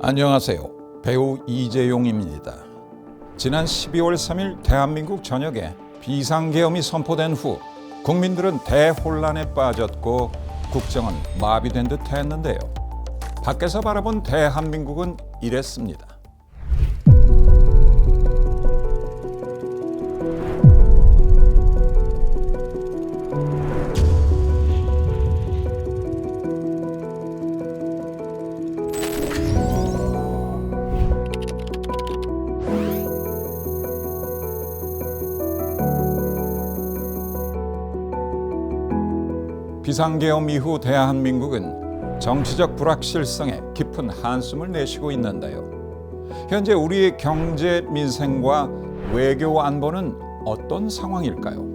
안녕하세요. 배우 이재용입니다. 지난 12월 3일 대한민국 전역에 비상계엄이 선포된 후 국민들은 대혼란에 빠졌고 국정은 마비된 듯 했는데요. 밖에서 바라본 대한민국은 이랬습니다. 비상계엄 이후 대한민국은 정치적 불확실성에 깊은 한숨을 내쉬고 있는데요. 현재 우리의 경제, 민생과 외교 안보는 어떤 상황일까요?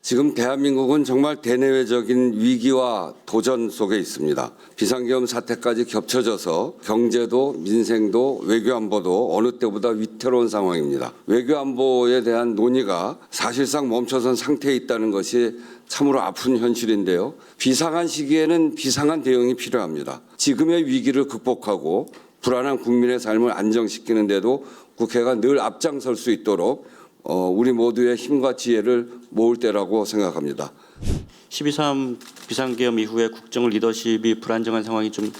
지금 대한민국은 정말 대내외적인 위기와 도전 속에 있습니다. 비상계엄 사태까지 겹쳐져서 경제도 민생도 외교안보도 어느 때보다 위태로운 상황입니다. 외교안보에 대한 논의가 사실상 멈춰선 상태에 있다는 것이 참으로 아픈 현실인데요. 비상한 시기에는 비상한 대응이 필요합니다. 지금의 위기를 극복하고 불안한 국민의 삶을 안정시키는 데도 국회가 늘 앞장설 수 있도록 우리 모두의 힘과 지혜를 모을 때라고 생각합니다. 12.3 비상계엄 이후에 국정 리더십이 불안정한 상황이 좀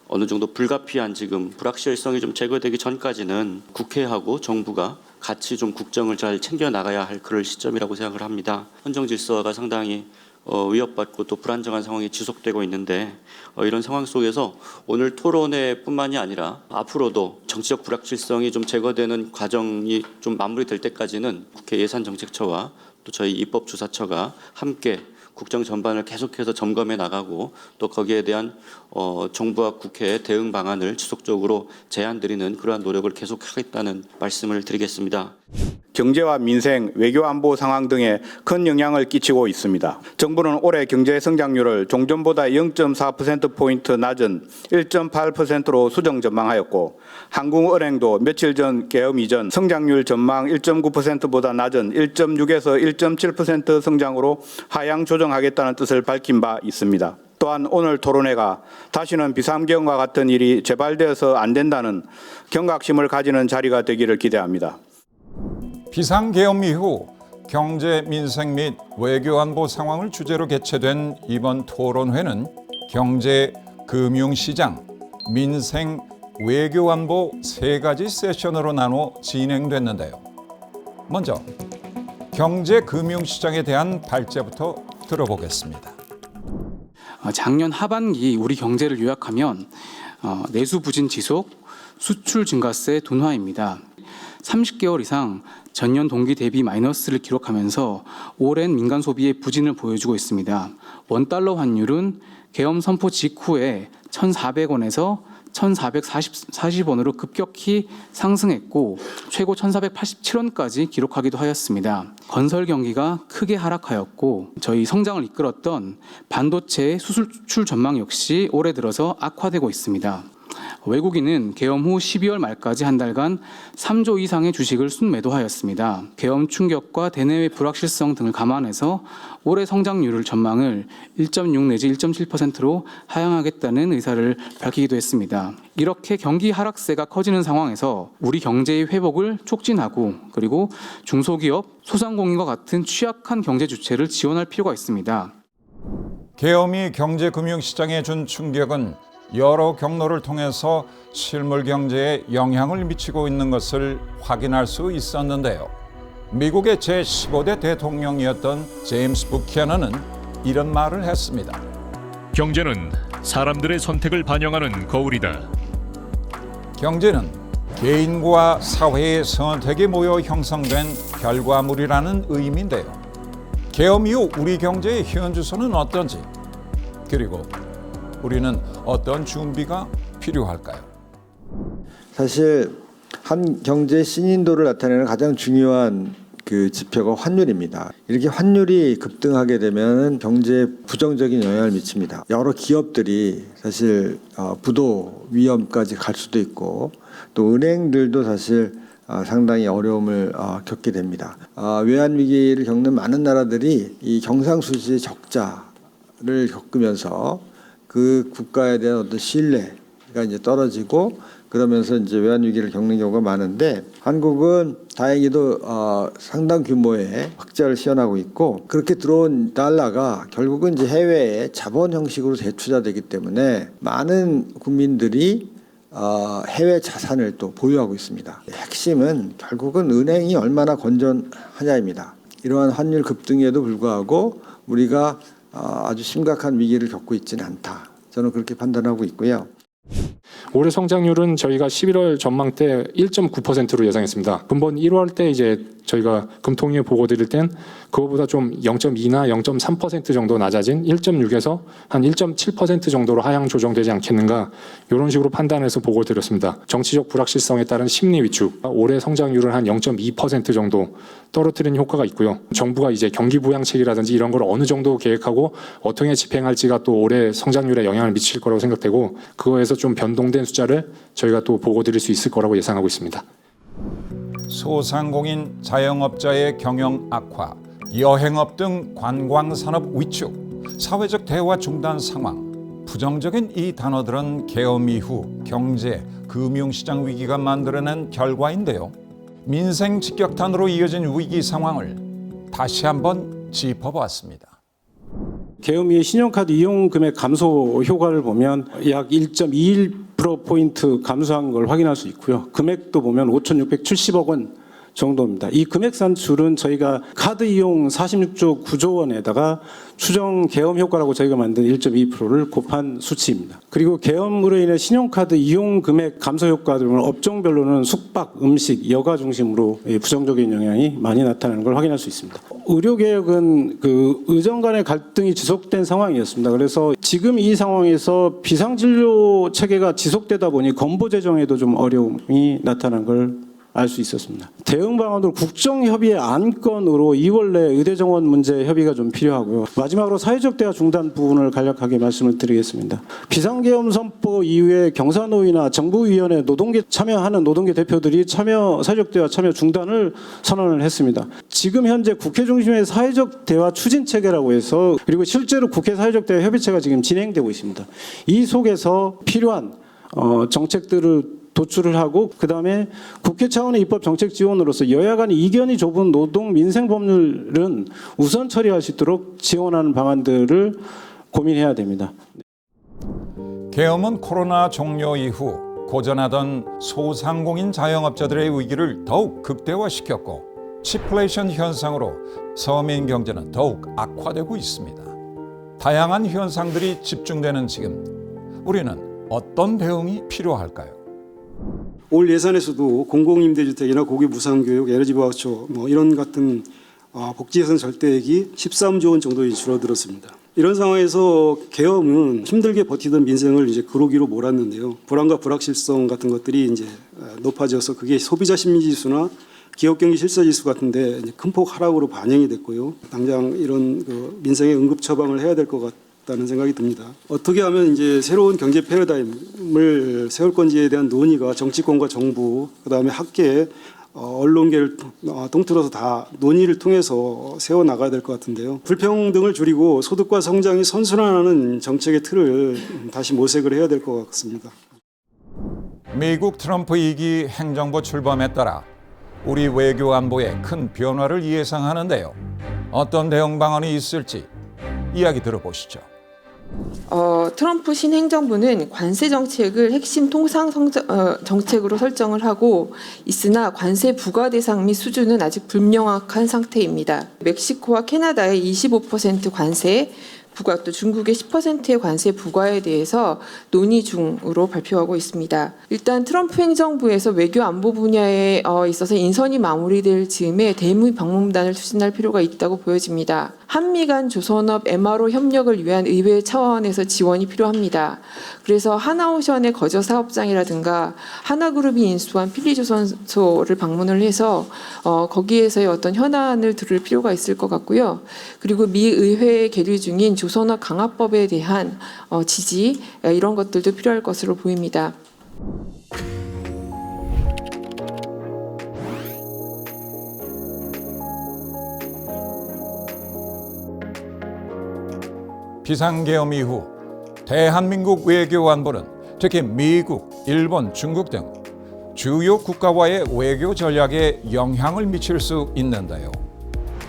어느 정도 불가피한 지금 불확실성이 좀 제거되기 전까지는 국회하고 정부가 같이 좀 국정을 잘 챙겨 나가야 할 그럴 시점이라고 생각을 합니다. 헌정 질서가 상당히 위협받고 또 불안정한 상황이 지속되고 있는데 이런 상황 속에서 오늘 토론회뿐만이 아니라 앞으로도 정치적 불확실성이 좀 제거되는 과정이 좀 마무리될 때까지는 국회 예산정책처와 또 저희 입법조사처가 함께 국정 전반을 계속해서 점검해 나가고 또 거기에 대한 정부와 국회의 대응 방안을 지속적으로 제안드리는 그러한 노력을 계속하겠다는 말씀을 드리겠습니다. 경제와 민생, 외교 안보 상황 등에 큰 영향을 끼치고 있습니다. 정부는 올해 경제 성장률을 종전보다 0.4%포인트 낮은 1.8%로 수정 전망하였고 한국은행도 며칠 전 계엄 이전 성장률 전망 1.9%보다 낮은 1.6에서 1.7% 성장으로 하향 조정하겠다는 뜻을 밝힌 바 있습니다. 또한 오늘 토론회가 다시는 비상계엄과 같은 일이 재발되어서 안 된다는 경각심을 가지는 자리가 되기를 기대합니다. 비상계엄 이후 경제, 민생 및 외교 안보 상황을 주제로 개최된 이번 토론회는 경제, 금융시장, 민생, 외교 안보 세 가지 세션으로 나눠 진행됐는데요. 먼저 경제, 금융시장에 대한 발제부터 들어보겠습니다. 작년 하반기 우리 경제를 요약하면 내수 부진 지속, 수출 증가세 둔화입니다. 30개월 이상 전년 동기 대비 마이너스를 기록하면서 오랜 민간 소비의 부진을 보여주고 있습니다. 원달러 환율은 계엄 선포 직후에 1,400원에서 1,440원으로 급격히 상승했고 최고 1,487원까지 기록하기도 하였습니다. 건설 경기가 크게 하락하였고 저희 성장을 이끌었던 반도체 수출 전망 역시 올해 들어서 악화되고 있습니다. 외국인은 계엄 후 12월 말까지 한 달간 3조 이상의 주식을 순매도하였습니다. 계엄 충격과 대내외 불확실성 등을 감안해서 올해 성장률을 전망을 1.6 내지 1.7%로 하향하겠다는 의사를 밝히기도 했습니다. 이렇게 경기 하락세가 커지는 상황에서 우리 경제의 회복을 촉진하고 그리고 중소기업, 소상공인과 같은 취약한 경제 주체를 지원할 필요가 있습니다. 계엄이 경제, 금융시장에 준 충격은 여러 경로를 통해서 실물 경제에 영향을 미치고 있는 것을 확인할 수 있었는데요. 미국의 제15대 대통령이었던 제임스 부캐넌은 이런 말을 했습니다. 경제는 사람들의 선택을 반영하는 거울이다. 경제는 개인과 사회의 선택이 모여 형성된 결과물이라는 의미인데요. 계엄 이후 우리 경제의 현 주소는 어떤지, 그리고 우리는 어떤 준비가 필요할까요? 사실 한 경제 신인도를 나타내는 가장 중요한 그 지표가 환율입니다. 이렇게 환율이 급등하게 되면 경제에 부정적인 영향을 미칩니다. 여러 기업들이 사실 부도 위험까지 갈 수도 있고 또 은행들도 사실 상당히 어려움을 겪게 됩니다. 외환 위기를 겪는 많은 나라들이 이 경상수지 적자를 겪으면서 그 국가에 대한 어떤 신뢰 이제 떨어지고 그러면서 이제 외환 위기를 겪는 경우가 많은데 한국은 다행히도 상당 규모의 흑자를 시현하고 있고 그렇게 들어온 달러가 결국은 이제 해외에 자본 형식으로 재투자되기 때문에 많은 국민들이 해외 자산을 또 보유하고 있습니다. 핵심은 결국은 은행이 얼마나 건전하냐입니다. 이러한 환율 급등에도 불구하고 우리가 아주 심각한 위기를 겪고 있지는 않다. 저는 그렇게 판단하고 있고요. 올해 성장률은 저희가 11월 전망 때 1.9%로 예상했습니다. 근본 1월 때 이제 저희가 금통위에 보고 드릴 땐 그거보다 좀 0.2나 0.3% 정도 낮아진 1.6에서 한 1.7% 정도로 하향 조정되지 않겠는가 이런 식으로 판단해서 보고 드렸습니다. 정치적 불확실성에 따른 심리 위축, 올해 성장률은 한 0.2% 정도 떨어뜨리는 효과가 있고요. 정부가 이제 경기 부양책이라든지 이런 걸 어느 정도 계획하고 어떻게 집행할지가 또 올해 성장률에 영향을 미칠 거라고 생각되고 그거에서 좀 변동된 숫자를 저희가 또 보고 드릴 수 있을 거라고 예상하고 있습니다. 소상공인 자영업자의 경영 악화, 여행업 등 관광산업 위축, 사회적 대화 중단 상황, 부정적인 이 단어들은 계엄 이후 경제, 금융시장 위기가 만들어낸 결과인데요. 민생 직격탄으로 이어진 위기 상황을 다시 한번 짚어봤습니다. 계엄 이후 신용카드 이용 금액 감소 효과를 보면 약 1.21%포인트 감소한 걸 확인할 수 있고요. 금액도 보면 5,670억 원 정도입니다. 이 금액 산출은 저희가 카드 이용 46조 9조 원에다가 추정 계엄 효과라고 저희가 만든 1.2%를 곱한 수치입니다. 그리고 계엄으로 인해 신용카드 이용 금액 감소 효과들은 업종별로는 숙박, 음식, 여가 중심으로 부정적인 영향이 많이 나타나는 걸 확인할 수 있습니다. 의료개혁은 그 의정 간의 갈등이 지속된 상황이었습니다. 그래서 지금 이 상황에서 비상진료 체계가 지속되다 보니 건보 재정에도 좀 어려움이 나타난 걸 알 수 있었습니다. 대응 방안으로 국정협의회 안건으로 2월 내 의대 정원 문제 협의가 좀 필요하고요. 마지막으로 사회적 대화 중단 부분을 간략하게 말씀을 드리겠습니다. 비상계엄 선포 이후에 경사노위나 정부위원회 노동계 참여하는 노동계 대표들이 사회적 대화 참여 중단을 선언을 했습니다. 지금 현재 국회 중심의 사회적 대화 추진 체계라고 해서 그리고 실제로 국회 사회적 대화 협의체가 지금 진행되고 있습니다. 이 속에서 필요한 정책들을 도출을 하고 그다음에 국회 차원의 입법 정책 지원으로서 여야 간 이견이 좁은 노동 민생 법률은 우선 처리할 수 있도록 지원하는 방안들을 고민해야 됩니다. 계엄은 코로나 종료 이후 고전하던 소상공인 자영업자들의 위기를 더욱 극대화시켰고 치플레이션 현상으로 서민 경제는 더욱 악화되고 있습니다. 다양한 현상들이 집중되는 지금 우리는 어떤 대응이 필요할까요? 올 예산에서도 공공임대주택이나 고기무상교육, 에너지부학초 이런 같은 복지예산 절대액이 13조 원 정도 줄어들었습니다. 이런 상황에서 계엄은 힘들게 버티던 민생을 이제 그로기로 몰았는데요. 불안과 불확실성 같은 것들이 이제 높아져서 그게 소비자 심리지수나 기업경기 실사지수 같은데 큰 폭 하락으로 반영이 됐고요. 당장 이런 그 민생의 응급 처방을 해야 될 것 같다는 생각이 듭니다. 어떻게 하면 이제 새로운 경제 패러다임을 세울 건지에 대한 논의가 정치권과 정부, 그다음에 학계, 언론계를 통틀어서 다 논의를 통해서 세워 나가야 될 것 같은데요. 불평등을 줄이고 소득과 성장이 선순환하는 정책의 틀을 다시 모색을 해야 될 것 같습니다. 미국 트럼프 2기 행정부 출범에 따라 우리 외교 안보에 큰 변화를 예상하는데요. 어떤 대응 방안이 있을지 이야기 들어보시죠. 트럼프 신행정부는 관세 정책을 핵심 통상 정책으로 설정을 하고 있으나 관세 부과 대상 및 수준은 아직 불명확한 상태입니다. 멕시코와 캐나다의 25% 관세 부과 또 중국의 10%의 관세 부과에 대해서 논의 중으로 발표하고 있습니다. 일단 트럼프 행정부에서 외교 안보 분야에 있어서 인선이 마무리될 즈음에 대미 방문단을 추진할 필요가 있다고 보여집니다. 한미 간 조선업 MRO 협력을 위한 의회 차원에서 지원이 필요합니다. 그래서 하나오션의 거저 사업장이라든가 하나그룹이 인수한 필리조선소를 방문을 해서 거기에서의 어떤 현안을 들을 필요가 있을 것 같고요. 그리고 미 의회에 계류 중인 조선업 강화법에 대한 지지 이런 것들도 필요할 것으로 보입니다. 비상계엄 이후 대한민국 외교 안보는 특히 미국, 일본, 중국 등 주요 국가와의 외교 전략에 영향을 미칠 수 있는데요.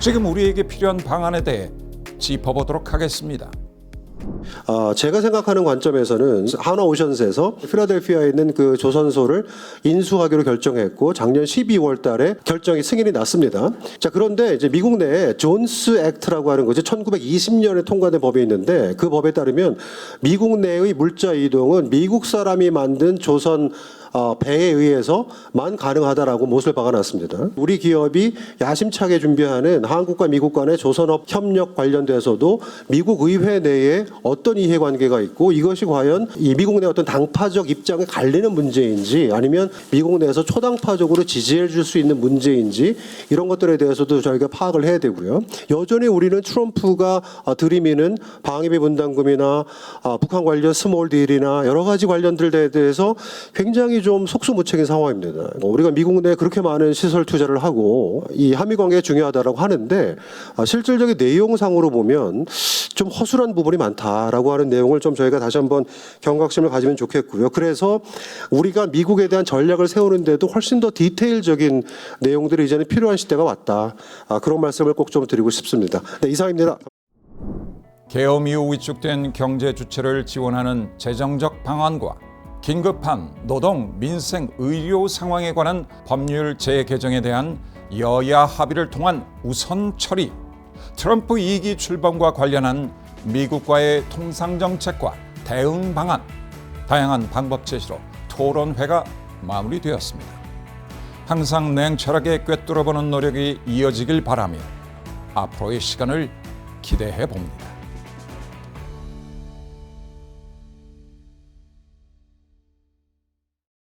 지금 우리에게 필요한 방안에 대해 짚어보도록 하겠습니다. 제가 생각하는 관점에서는 하나오션스에서 필라델피아에 있는 그 조선소를 인수하기로 결정했고 작년 12월 달에 결정이 승인이 났습니다. 자, 그런데 이제 미국 내에 존스 액트라고 하는 것이 1920년에 통과된 법이 있는데 그 법에 따르면 미국 내의 물자 이동은 미국 사람이 만든 조선 배에 의해서만 가능하다라고 못을 박아놨습니다. 우리 기업이 야심차게 준비하는 한국과 미국 간의 조선업 협력 관련돼서도 미국 의회 내에 어떤 이해관계가 있고 이것이 과연 이 미국 내 어떤 당파적 입장에 갈리는 문제인지 아니면 미국 내에서 초당파적으로 지지해 줄 수 있는 문제인지 이런 것들에 대해서도 저희가 파악을 해야 되고요. 여전히 우리는 트럼프가 들이미는 방위비 분담금이나 북한 관련 스몰 딜이나 여러 가지 관련들에 대해서 굉장히 좀 속수무책인 상황입니다. 우리가 미국 내에 그렇게 많은 시설 투자를 하고 이 한미 관계가 중요하다라고 하는데 실질적인 내용상으로 보면 좀 허술한 부분이 많다라고 하는 내용을 좀 저희가 다시 한번 경각심을 가지면 좋겠고요. 그래서 우리가 미국에 대한 전략을 세우는데도 훨씬 더 디테일적인 내용들이 이제는 필요한 시대가 왔다. 그런 말씀을 꼭 좀 드리고 싶습니다. 네, 이상입니다. 계엄 이후 위축된 경제 주체를 지원하는 재정적 방안과 긴급한 노동, 민생, 의료 상황에 관한 법률 재개정에 대한 여야 합의를 통한 우선 처리, 트럼프 2기 출범과 관련한 미국과의 통상정책과 대응 방안, 다양한 방법 제시로 토론회가 마무리되었습니다. 항상 냉철하게 꿰뚫어보는 노력이 이어지길 바라며 앞으로의 시간을 기대해 봅니다.